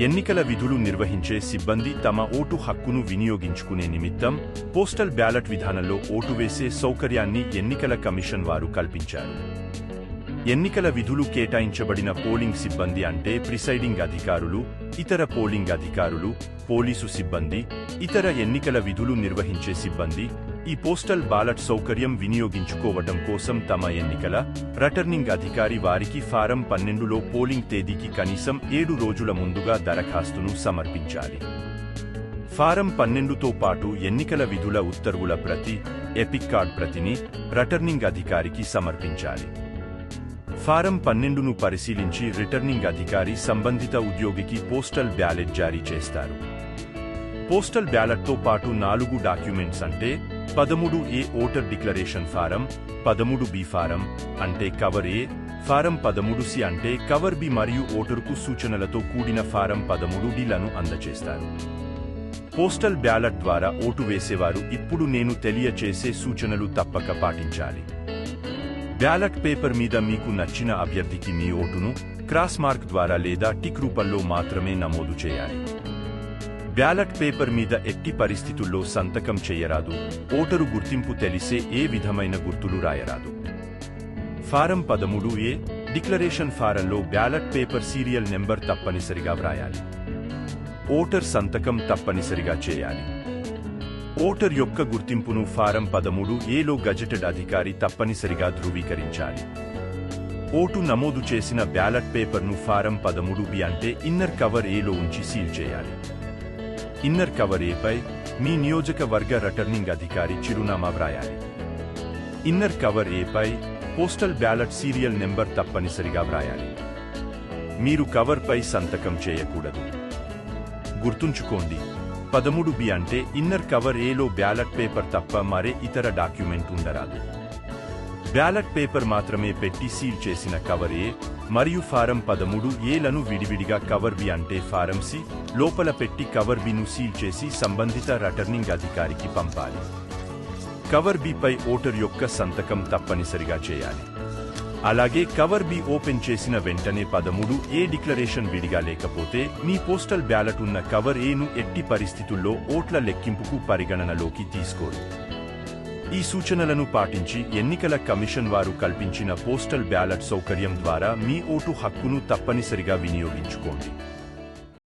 ఎన్నికల విధులు నిర్వహించే సిబ్బంది తమ ఓటు హక్కును వినియోగించుకునే నిమిత్తం పోస్టల్ బ్యాలెట్ విధానంలో ఓటు వేసే సౌకర్యాన్ని ఎన్నికల కమిషన్ వారు కల్పించారు. ఎన్నికల విధులు కేటాయించబడిన పోలింగ్ సిబ్బంది అంటే ప్రిసైడింగ్ అధికారులు, ఇతర పోలింగ్ అధికారులు, పోలీసు సిబ్బంది, ఇతర ఎన్నికల విధులు నిర్వహించే సిబ్బంది ఈ పోస్టల్ బ్యాలెట్ సౌకర్యం వినియోగించుకోవటం కోసం తమ ఎన్నికల రిటర్నింగ్ అధికారి వారికి ఫారం 12లో పోలింగ్ తేదీకి కనీసం 7 రోజుల ముందుగా దరఖాస్తును సమర్పించాలి. ఫారం 12తో పాటు ఎన్నికల విధుల ఉత్తర్వుల ప్రతి, ఎపిక్ కార్డ్ ప్రతిని రిటర్నింగ్ అధికారికి సమర్పించాలి. ఫారం 12ను పరిశీలించి రిటర్నింగ్ అధికారి సంబంధిత ఉద్యోగికి పోస్టల్ బ్యాలెట్ జారీ చేస్తారు. పోస్టల్ బ్యాలెట్తో పాటు 4 డాక్యుమెంట్స్ అంటే 13A voter declaration form, 13B form అంటే కవర్ ఏ, ఫారం 13C అంటే కవర్ బి మరియు ఓటరుకు సూచనలతో కూడిన ఫారం 13Dలను అందజేస్తారు. పోస్టల్ బ్యాలెట్ ద్వారా ఓటు వేసేవారు ఇప్పుడు నేను తెలియచేసే సూచనలు తప్పక పాటించాలి. బ్యాలెట్ పేపర్ మీద మీకు నచ్చిన అభ్యర్థికి మీ ఓటును క్రాస్ మార్క్ ద్వారా లేదా టిక్ రూపంలో మాత్రమే నమోదు చేయాలి. బ్యాలెట్ పేపర్ మీద ఎట్టి పరిస్థితుల్లో సంతకం చేయరాదు. ఓటరు గుర్తింపు తెలిసే ఏ విధమైన గుర్తులు రాయరాదు. ఫారం 13A డిక్లరేషన్ ఫారంలో బ్యాలెట్ పేపర్ సీరియల్ నెంబర్ తప్పనిసరిగా వ్రాయాలి. ఓటర్ సంతకం తప్పనిసరిగా చేయాలి. ఓటర్ యొక్క గుర్తింపును ఫారం 13Aలో గజెటెడ్ అధికారి తప్పనిసరిగా ధృవీకరించాలి. ఓటు నమోదు చేసిన బ్యాలెట్ పేపర్ను ఫారం 13B అంటే ఇన్నర్ కవర్ ఏలో ఉంచి సీల్ చేయాలి. ఇన్నర్ కవర్ ఏపై మీ నియోజకవర్గ రిటర్నింగ్ అధికారి చిరునామా వ్రాయాలి. ఇన్నర్ కవర్ ఏపై పోస్టల్ బ్యాలెట్ సీరియల్ నెంబర్ తప్పనిసరిగా వ్రాయాలి. మీరు కవర్పై సంతకం చేయకూడదు. గుర్తుంచుకోండి, 13B అంటే ఇన్నర్ కవర్ ఏలో బ్యాలెట్ పేపర్ తప్ప మరే ఇతర డాక్యుమెంట్ ఉండరాదు. బ్యాలెట్ పేపర్ మాత్రమే పెట్టి సీల్ చేసిన కవర్ ఏ మరియు ఫారం 13Aలను విడివిడిగా కవర్ బి అంటే ఫారం సి లోపల పెట్టి కవర్ బిను సీల్ చేసి సంబంధిత రిటర్నింగ్ అధికారికి పంపాలి. కవర్ బిపై ఓటర్ యొక్క సంతకం తప్పనిసరిగా చేయాలి. అలాగే కవర్ బి ఓపెన్ చేసిన వెంటనే 13A డిక్లరేషన్ విడిగా లేకపోతే మీ పోస్టల్ బ్యాలెట్ ఉన్న కవర్ ఏను ఎట్టి పరిస్థితుల్లో ఓట్ల లెక్కింపుకు పరిగణనలోకి తీసుకోరు. ఈ సూచనలను పాటించి ఎన్నికల కమిషన్ వారు కల్పించిన పోస్టల్ బ్యాలెట్ సౌకర్యం ద్వారా మీ ఓటు హక్కును తప్పనిసరిగా వినియోగించుకోండి.